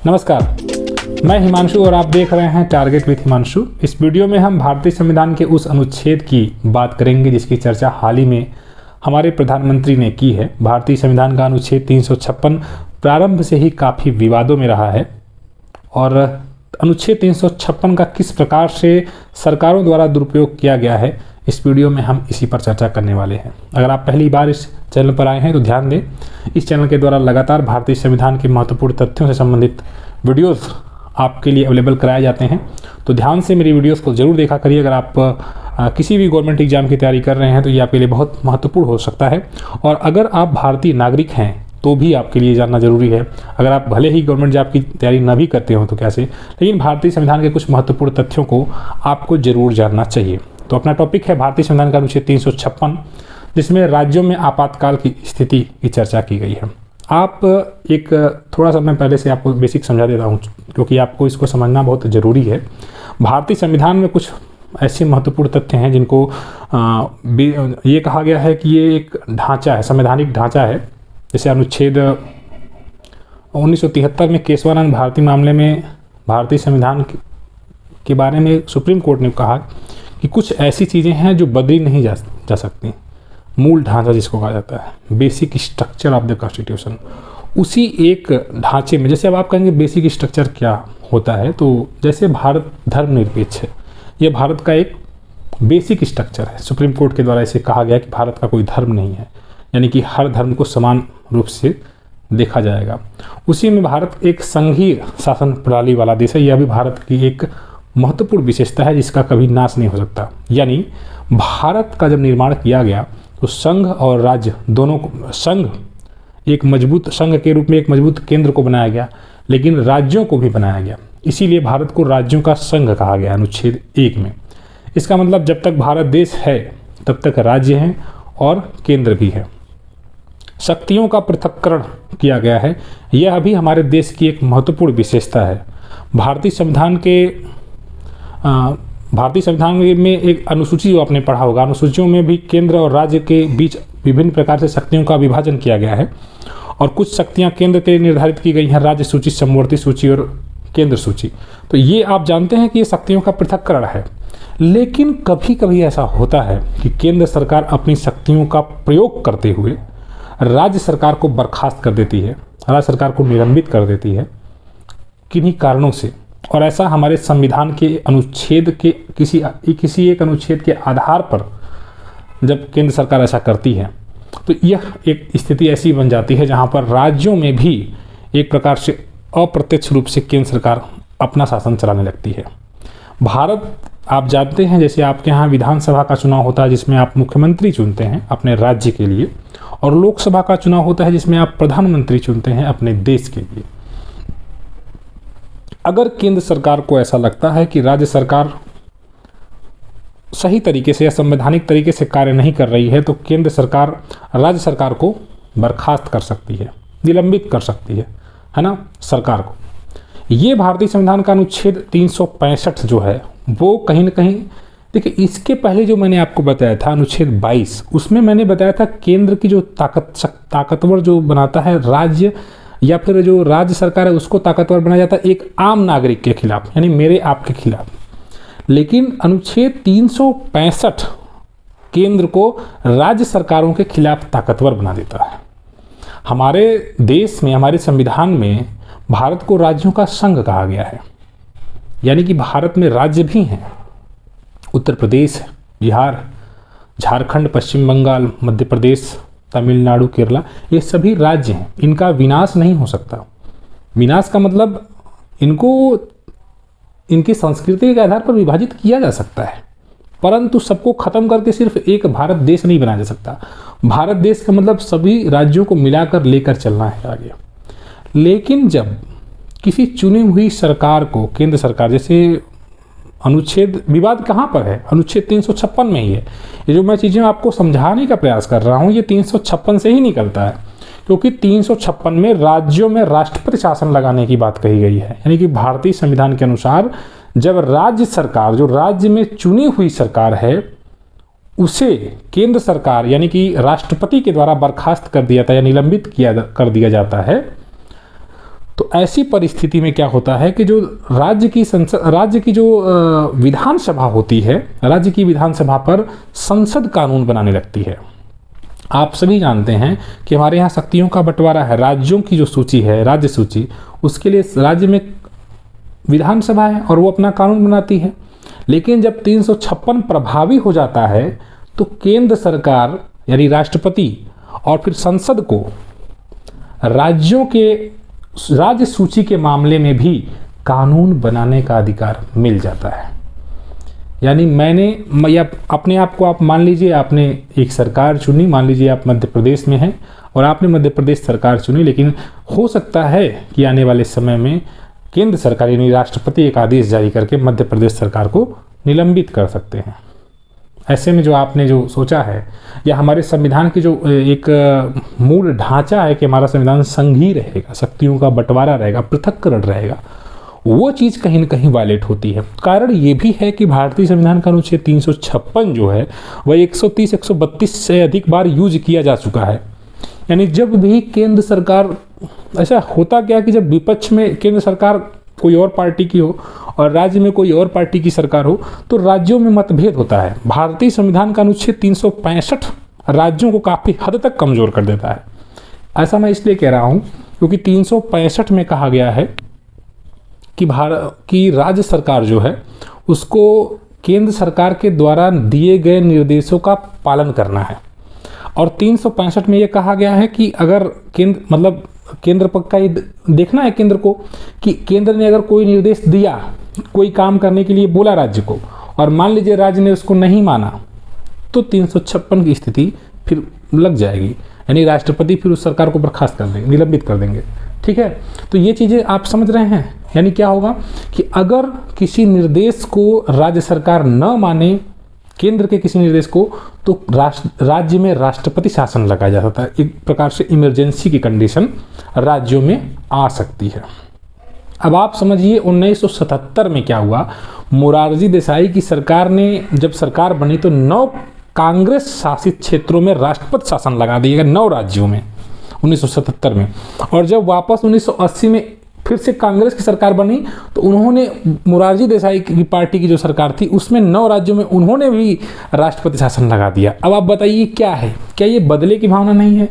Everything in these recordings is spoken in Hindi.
नमस्कार, मैं हिमांशु और आप देख रहे हैं टारगेट विद हिमांशु। इस वीडियो में हम भारतीय संविधान के उस अनुच्छेद की बात करेंगे जिसकी चर्चा हाल ही में हमारे प्रधानमंत्री ने की है। भारतीय संविधान का अनुच्छेद 356 प्रारंभ से ही काफ़ी विवादों में रहा है और अनुच्छेद 356 का किस प्रकार से सरकारों द्वारा दुरुपयोग किया गया है, इस वीडियो में हम इसी पर चर्चा करने वाले हैं। अगर आप पहली बार इस चैनल पर आए हैं तो ध्यान दें, इस चैनल के द्वारा लगातार भारतीय संविधान के महत्वपूर्ण तथ्यों से संबंधित वीडियोस आपके लिए अवेलेबल कराए जाते हैं, तो ध्यान से मेरी वीडियोस को ज़रूर देखा करिए। अगर आप किसी भी गवर्नमेंट एग्जाम की तैयारी कर रहे हैं तो ये आपके लिए बहुत महत्वपूर्ण हो सकता है। और अगर आप भारतीय नागरिक हैं तो भी आपके लिए जानना जरूरी है। अगर आप भले ही गवर्नमेंट जॉब की तैयारी ना भी करते हो तो कैसे, लेकिन भारतीय संविधान के कुछ महत्वपूर्ण तथ्यों को आपको जरूर जानना चाहिए। तो अपना टॉपिक है भारतीय संविधान का अनुच्छेद 356, जिसमें राज्यों में आपातकाल की स्थिति की चर्चा की गई है। आप एक थोड़ा सा मैं पहले से आपको बेसिक समझा देता हूँ क्योंकि आपको इसको समझना बहुत ज़रूरी है। भारतीय संविधान में कुछ ऐसे महत्वपूर्ण तथ्य हैं जिनको ये कहा गया है कि ये एक ढांचा है, संवैधानिक ढांचा है। जैसे अनुच्छेद 1973 में केशवानंद भारती मामले में भारतीय संविधान के बारे में सुप्रीम कोर्ट ने कहा कि कुछ ऐसी चीज़ें हैं जो बदली नहीं जा सकती। मूल ढांचा जिसको कहा जाता है, basic structure of the constitution, उसी एक ढांचे में, जैसे अब आप कहेंगे बेसिक स्ट्रक्चर क्या होता है, तो जैसे भारत धर्मनिरपेक्ष है, ये भारत का एक बेसिक स्ट्रक्चर है। सुप्रीम कोर्ट के द्वारा इसे कहा गया कि भारत का कोई धर्म नहीं है, यानी कि हर धर्म को समान रूप से देखा जाएगा। उसी में भारत एक संघीय शासन प्रणाली वाला देश है। यह भी भारत की एक महत्वपूर्ण विशेषता है जिसका कभी नाश नहीं हो सकता। यानी भारत का जब निर्माण किया गया तो संघ और राज्य दोनों को, संघ एक मजबूत संघ के रूप में एक मजबूत केंद्र को बनाया गया, लेकिन राज्यों को भी बनाया गया। इसीलिए भारत को राज्यों का संघ कहा गया अनुच्छेद 1 में। इसका मतलब जब तक भारत देश है तब तक राज्य हैं और केंद्र भी है। शक्तियों का पृथक्करण किया गया है, यह भी हमारे देश की एक महत्वपूर्ण विशेषता है। भारतीय संविधान में एक अनुसूची जो आपने पढ़ा होगा, अनुसूचियों में भी केंद्र और राज्य के बीच विभिन्न प्रकार से शक्तियों का विभाजन किया गया है और कुछ शक्तियां केंद्र के लिए निर्धारित की गई हैं, राज्य सूची, समवर्ती सूची और केंद्र सूची। तो ये आप जानते हैं कि ये शक्तियों का पृथक्करण है। लेकिन कभी कभी ऐसा होता है कि केंद्र सरकार अपनी शक्तियों का प्रयोग करते हुए राज्य सरकार को बर्खास्त कर देती है, राज्य सरकार को निलंबित कर देती है किन्हीं कारणों से। और ऐसा हमारे संविधान के अनुच्छेद के किसी एक अनुच्छेद के आधार पर जब केंद्र सरकार ऐसा करती है तो यह एक स्थिति ऐसी बन जाती है जहां पर राज्यों में भी एक प्रकार से अप्रत्यक्ष रूप से केंद्र सरकार अपना शासन चलाने लगती है। भारत, आप जानते हैं, जैसे आपके यहाँ विधानसभा का चुनाव होता है जिसमें आप मुख्यमंत्री चुनते हैं अपने राज्य के लिए, और लोकसभा का चुनाव होता है जिसमें आप प्रधानमंत्री चुनते हैं अपने देश के लिए। अगर केंद्र सरकार को ऐसा लगता है कि राज्य सरकार सही तरीके से या संवैधानिक तरीके से कार्य नहीं कर रही है तो केंद्र सरकार राज्य सरकार को बर्खास्त कर सकती है, निलंबित कर सकती है ना, सरकार को। ये भारतीय संविधान का अनुच्छेद 365 जो है वो कहीं ना कहीं, देखिए, इसके पहले जो मैंने आपको बताया था अनुच्छेद 22, उसमें मैंने बताया था केंद्र की जो ताकतवर जो बनाता है राज्य या फिर जो राज्य सरकार है उसको ताकतवर बनाया जाता है एक आम नागरिक के खिलाफ, यानी मेरे आपके खिलाफ। लेकिन अनुच्छेद 365 केंद्र को राज्य सरकारों के खिलाफ ताकतवर बना देता है। हमारे देश में, हमारे संविधान में भारत को राज्यों का संघ कहा गया है, यानी कि भारत में राज्य भी हैं। उत्तर प्रदेश, बिहार, झारखंड, पश्चिम बंगाल, मध्य प्रदेश, तमिलनाडु, केरला, ये सभी राज्य हैं। इनका विनाश नहीं हो सकता। विनाश का मतलब इनको इनकी संस्कृति के आधार पर विभाजित किया जा सकता है, परंतु सबको खत्म करके सिर्फ एक भारत देश नहीं बनाया जा सकता। भारत देश का मतलब सभी राज्यों को मिलाकर लेकर चलना है आगे। लेकिन जब किसी चुनी हुई सरकार को केंद्र सरकार, जैसे अनुच्छेद, विवाद कहाँ पर है, अनुच्छेद 356 में ही है। ये जो मैं चीज़ें आपको समझाने का प्रयास कर रहा हूँ ये 356 से ही निकलता है, क्योंकि 356 में राज्यों में राष्ट्रपति शासन लगाने की बात कही गई है। यानी कि भारतीय संविधान के अनुसार जब राज्य सरकार, जो राज्य में चुनी हुई सरकार है, उसे केंद्र सरकार यानी कि राष्ट्रपति के द्वारा बर्खास्त कर दिया जाता है या निलंबित कर दिया जाता है, तो ऐसी परिस्थिति में क्या होता है कि जो राज्य की जो विधानसभा होती है, राज्य की विधानसभा पर संसद कानून बनाने लगती है। आप सभी जानते हैं कि हमारे यहाँ शक्तियों का बंटवारा है, राज्यों की जो सूची है, राज्य सूची, उसके लिए राज्य में विधानसभा है और वो अपना कानून बनाती है। लेकिन जब 356 प्रभावी हो जाता है तो केंद्र सरकार यानी राष्ट्रपति और फिर संसद को राज्यों के राज्य सूची के मामले में भी कानून बनाने का अधिकार मिल जाता है। यानी या अपने आप को आप मान लीजिए, आपने एक सरकार चुनी, मान लीजिए आप मध्य प्रदेश में हैं और आपने मध्य प्रदेश सरकार चुनी, लेकिन हो सकता है कि आने वाले समय में केंद्र सरकार यानी राष्ट्रपति एक आदेश जारी करके मध्य प्रदेश सरकार को निलंबित कर सकते हैं। ऐसे में जो आपने जो सोचा है, या हमारे संविधान की जो एक मूल ढांचा है कि हमारा संविधान संघीय रहेगा, शक्तियों का बंटवारा रहेगा, पृथक्करण रहेगा, वो चीज़ कहीं न कहीं वायलेट होती है। कारण ये भी है कि भारतीय संविधान का अनुच्छेद 356 जो है वह 130-132 से अधिक बार यूज किया जा चुका है। यानी जब भी केंद्र सरकार, ऐसा होता क्या कि जब विपक्ष में केंद्र सरकार कोई और पार्टी की हो और राज्य में कोई और पार्टी की सरकार हो तो राज्यों में मतभेद होता है। भारतीय संविधान का अनुच्छेद 365 राज्यों को काफ़ी हद तक कमज़ोर कर देता है। ऐसा मैं इसलिए कह रहा हूँ क्योंकि 365 में कहा गया है कि राज्य सरकार जो है उसको केंद्र सरकार के द्वारा दिए गए निर्देशों का पालन करना है। और 365 में ये कहा गया है कि अगर केंद्र पक्ष का ये देखना है केंद्र को कि केंद्र ने अगर कोई निर्देश दिया, कोई काम करने के लिए बोला राज्य को, और मान लीजिए राज्य ने उसको नहीं माना, तो 356 की स्थिति फिर लग जाएगी। यानी राष्ट्रपति फिर उस सरकार को बर्खास्त कर देंगे, निलंबित कर देंगे। ठीक है, तो ये चीज़ें आप समझ रहे हैं। यानी क्या होगा कि अगर किसी निर्देश को राज्य सरकार न माने, केंद्र के किसी निर्देश को, तो राज्य में राष्ट्रपति शासन लगाया जा सकता है। एक प्रकार से इमरजेंसी की कंडीशन राज्यों में आ सकती है। अब आप समझिए 1977 में क्या हुआ। मोरारजी देसाई की सरकार ने जब सरकार बनी तो 9 कांग्रेस शासित क्षेत्रों में राष्ट्रपति शासन लगा दिया गया, 9 राज्यों में 1977 में। और जब वापस 1980 में फिर से कांग्रेस की सरकार बनी तो उन्होंने, मोरारजी देसाई की पार्टी की जो सरकार थी उसमें 9 राज्यों में उन्होंने भी राष्ट्रपति शासन लगा दिया। अब आप बताइए क्या है, क्या ये बदले की भावना नहीं है?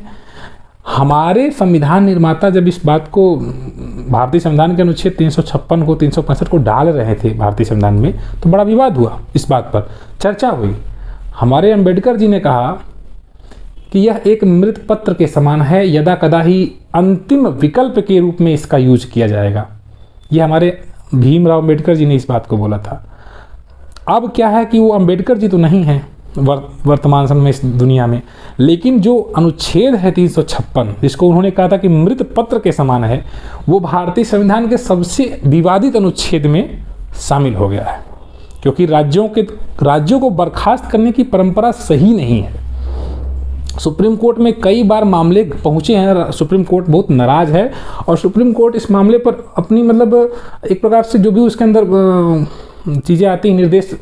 हमारे संविधान निर्माता जब इस बात को, भारतीय संविधान के अनुच्छेद 356 को 365 को डाल रहे थे भारतीय संविधान में, तो बड़ा विवाद हुआ, इस बात पर चर्चा हुई। हमारे अंबेडकर जी ने कहा कि यह एक मृत पत्र के समान है, यदा कदा ही अंतिम विकल्प के रूप में इसका यूज किया जाएगा। ये हमारे भीमराव अंबेडकर जी ने इस बात को बोला था। अब क्या है कि वो अंबेडकर जी तो नहीं हैं वर्तमान समय में इस दुनिया में, लेकिन जो अनुच्छेद है 356 जिसको उन्होंने कहा था कि मृत पत्र के समान है, वो भारतीय संविधान के सबसे विवादित अनुच्छेद में शामिल हो गया है। क्योंकि राज्यों को बर्खास्त करने की परंपरा सही नहीं है। सुप्रीम कोर्ट में कई बार मामले पहुंचे हैं, सुप्रीम कोर्ट बहुत नाराज है और सुप्रीम कोर्ट इस मामले पर अपनी एक प्रकार से जो भी उसके अंदर चीज़ें आती हैं, निर्देश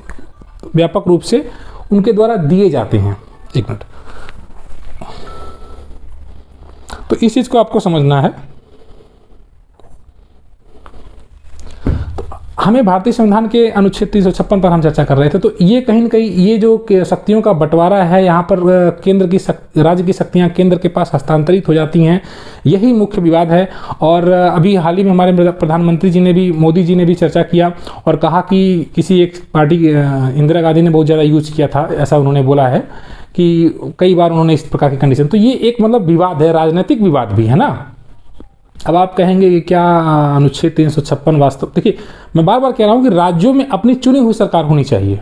व्यापक रूप से उनके द्वारा दिए जाते हैं। एक मिनट, तो इस चीज़ को आपको समझना है। हमें भारतीय संविधान के अनुच्छेद 356 पर हम चर्चा कर रहे थे, तो ये कहीं न कहीं ये जो शक्तियों का बंटवारा है, यहाँ पर राज्य की शक्तियाँ केंद्र के पास हस्तांतरित हो जाती हैं, यही मुख्य विवाद है। और अभी हाल ही में हमारे प्रधानमंत्री जी ने भी, मोदी जी ने भी चर्चा किया और कहा कि किसी एक पार्टी, इंदिरा गांधी ने बहुत ज़्यादा यूज किया था, ऐसा उन्होंने बोला है कि कई बार उन्होंने इस प्रकार की कंडीशन, तो ये एक विवाद है, राजनीतिक विवाद भी है ना। अब आप कहेंगे कि क्या अनुच्छेद 356 वास्तव, देखिए मैं बार बार कह रहा हूँ कि राज्यों में अपनी चुनी हुई सरकार होनी चाहिए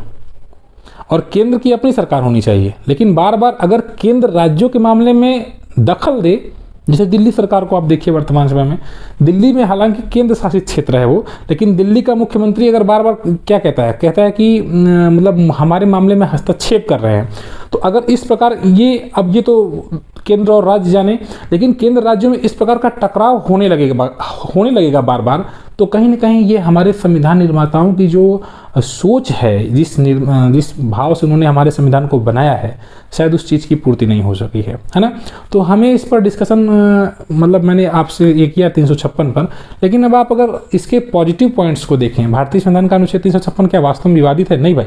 और केंद्र की अपनी सरकार होनी चाहिए। लेकिन बार बार अगर केंद्र राज्यों के मामले में दखल दे, जैसे दिल्ली सरकार को आप देखिए वर्तमान समय में, दिल्ली में हालांकि केंद्र शासित क्षेत्र है वो, लेकिन दिल्ली का मुख्यमंत्री अगर बार बार क्या कहता है कि हमारे मामले में हस्तक्षेप कर रहे हैं, तो अगर इस प्रकार ये तो केंद्र और राज्य जाने, लेकिन केंद्र राज्यों में इस प्रकार का टकराव होने लगेगा बार बार, तो कहीं ना कहीं ये हमारे संविधान निर्माताओं की जो सोच है, जिस भाव से उन्होंने हमारे संविधान को बनाया है, शायद उस चीज़ की पूर्ति नहीं हो सकी है ना। तो हमें इस पर डिस्कशन मतलब मैंने आपसे ये किया 356 पर, लेकिन अब आप अगर इसके पॉजिटिव पॉइंट्स को देखें, भारतीय संविधान का अनुच्छेद 356 क्या वास्तव में विवादित है? नहीं भाई।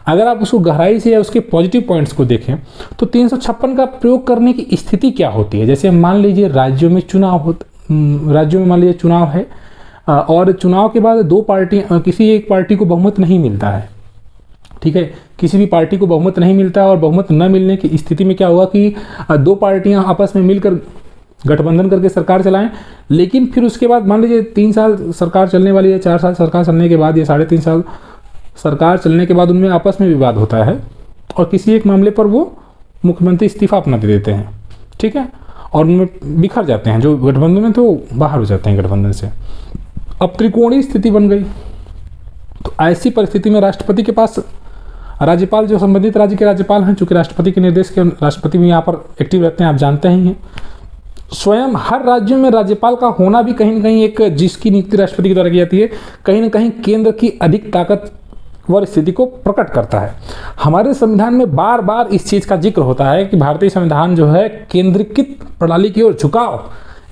अगर आप उसको गहराई से या उसके पॉजिटिव पॉइंट्स को देखें तो 356 का प्रयोग करने की स्थिति क्या होती है। जैसे मान लीजिए राज्यों में मान लीजिए चुनाव है और चुनाव के बाद दो पार्टियां, किसी एक पार्टी को बहुमत नहीं मिलता है, ठीक है, किसी भी पार्टी को बहुमत नहीं मिलता है और बहुमत न मिलने की स्थिति में क्या हुआ कि दो पार्टियां आपस में मिलकर गठबंधन करके सरकार चलाएं, लेकिन फिर उसके बाद मान लीजिए 3 साल सरकार चलने वाली है, 4 साल सरकार चलने के बाद या 3.5 साल सरकार चलने के बाद उनमें आपस में विवाद होता है और किसी एक मामले पर वो मुख्यमंत्री इस्तीफा अपना दे देते हैं, ठीक है, और उनमें बिखर जाते हैं जो गठबंधन में, तो बाहर हो जाते हैं गठबंधन से। अब त्रिकोणीय स्थिति बन गई, तो ऐसी परिस्थिति में राष्ट्रपति के पास राज्यपाल, जो संबंधित राज्य के राज्यपाल हैं, चूंकि राष्ट्रपति के निर्देश के राष्ट्रपति भी यहाँ पर एक्टिव रहते हैं, आप जानते ही हैं। स्वयं हर राज्य में राज्यपाल का होना भी कहीं ना कहीं एक, जिसकी नियुक्ति राष्ट्रपति के द्वारा की जाती है, कहीं ना कहीं केंद्र की अधिक ताकतवर स्थिति को प्रकट करता है। हमारे संविधान में बार बार इस चीज़ का जिक्र होता है कि भारतीय संविधान जो है केंद्रीकृत प्रणाली की ओर झुकाव।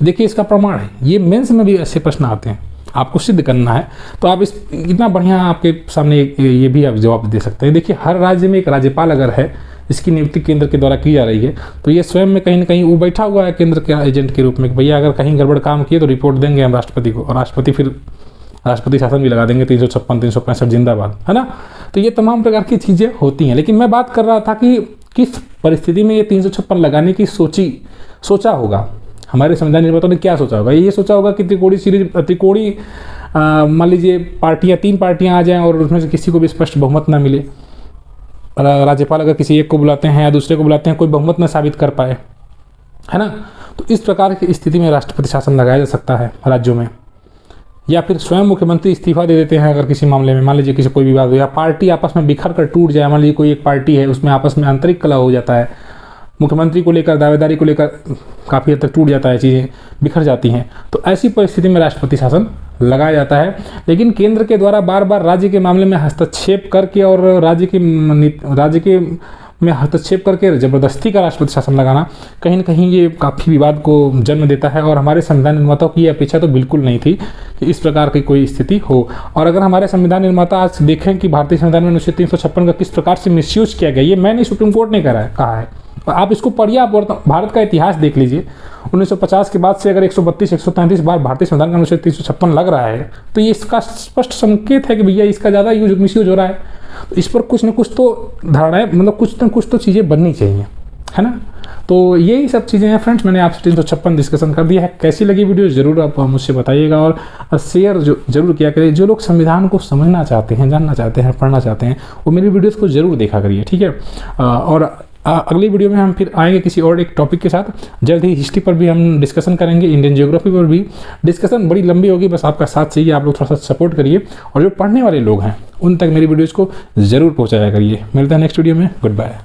देखिए इसका प्रमाण है, ये मेंस में भी ऐसे प्रश्न आते हैं, आपको सिद्ध करना है, तो आप इस इतना बढ़िया आपके सामने ये भी आप जवाब दे सकते हैं। देखिए हर राज्य में एक राज्यपाल अगर है इसकी नियुक्ति केंद्र के द्वारा की जा रही है, तो ये स्वयं में कहीं ना कहीं वो बैठा हुआ है केंद्र के एजेंट के रूप में, भैया अगर कहीं गड़बड़ काम किए तो रिपोर्ट देंगे हम राष्ट्रपति को, और राष्ट्रपति फिर राष्ट्रपति शासन भी लगा देंगे 356 365 जिंदाबाद, है ना। तो ये तमाम प्रकार की चीज़ें होती हैं, लेकिन मैं बात कर रहा था कि किस परिस्थिति में ये 356 लगाने की सोचा होगा, हमारे संविधान निर्माताओं ने क्या सोचा होगा। ये सोचा होगा कि त्रिकोणीय मान लीजिए पार्टियां, 3 पार्टियां आ जाएं और उसमें से किसी को भी स्पष्ट बहुमत ना मिले, राज्यपाल अगर किसी एक को बुलाते हैं या दूसरे को बुलाते हैं, कोई बहुमत न साबित कर पाए, है ना, तो इस प्रकार की स्थिति में राष्ट्रपति शासन लगाया जा सकता है राज्यों में। या फिर स्वयं मुख्यमंत्री इस्तीफा दे देते हैं अगर किसी मामले में, मान लीजिए किसी कोई विवाद हो या पार्टी आपस में बिखर कर टूट जाए, मान लीजिए कोई एक पार्टी है उसमें आपस में आंतरिक कलह हो जाता है, मुख्यमंत्री को लेकर, दावेदारी को लेकर काफ़ी हद तक टूट जाता है, चीज़ें बिखर जाती हैं, तो ऐसी परिस्थिति में राष्ट्रपति शासन लगाया जाता है। लेकिन केंद्र के द्वारा बार बार राज्य के मामले में हस्तक्षेप करके और राज्य के में हस्तक्षेप करके ज़बरदस्ती का राष्ट्रपति शासन लगाना कहीं ना कहीं ये काफ़ी विवाद को जन्म देता है, और हमारे संविधान निर्माताओं की ये अपेक्षा तो बिल्कुल नहीं थी कि इस प्रकार की कोई स्थिति हो। और अगर हमारे संविधान निर्माता आज देखें कि भारतीय संविधान में अनुच्छेद 356 का किस प्रकार से मिसयूज किया गया, ये मैंने सुप्रीम कोर्ट ने कहा है, आप इसको पढ़िए, आप भारत का इतिहास देख लीजिए। 1950 के बाद से अगर 132-133 बार भारतीय संविधान का अनुच्छेद 356 लग रहा है, तो ये इसका स्पष्ट संकेत है कि भैया इसका ज़्यादा मिसयूज हो रहा है। तो इस पर कुछ न कुछ तो धारणाएं, मतलब कुछ न कुछ तो चीज़ें बननी चाहिए, है ना। तो यही सब चीज़ें हैं फ्रेंड्स, मैंने आपसे 356 डिस्कशन कर दिया है। कैसी लगी वीडियो ज़रूर आप मुझसे बताइएगा, और शेयर जरूर किया करिए। जो लोग संविधान को समझना चाहते हैं, जानना चाहते हैं, पढ़ना चाहते हैं, वो मेरी वीडियोज़ को ज़रूर देखा करिए, ठीक है। और अगली वीडियो में हम फिर आएंगे किसी और एक टॉपिक के साथ। जल्द ही हिस्ट्री पर भी हम डिस्कशन करेंगे, इंडियन ज्योग्राफी पर भी डिस्कशन बड़ी लंबी होगी, बस आपका साथ चाहिए, आप लोग थोड़ा सा सपोर्ट करिए, और जो पढ़ने वाले लोग हैं उन तक मेरी वीडियोज़ को ज़रूर पहुंचाया करिए। मिलते हैं नेक्स्ट वीडियो में, गुड बाय।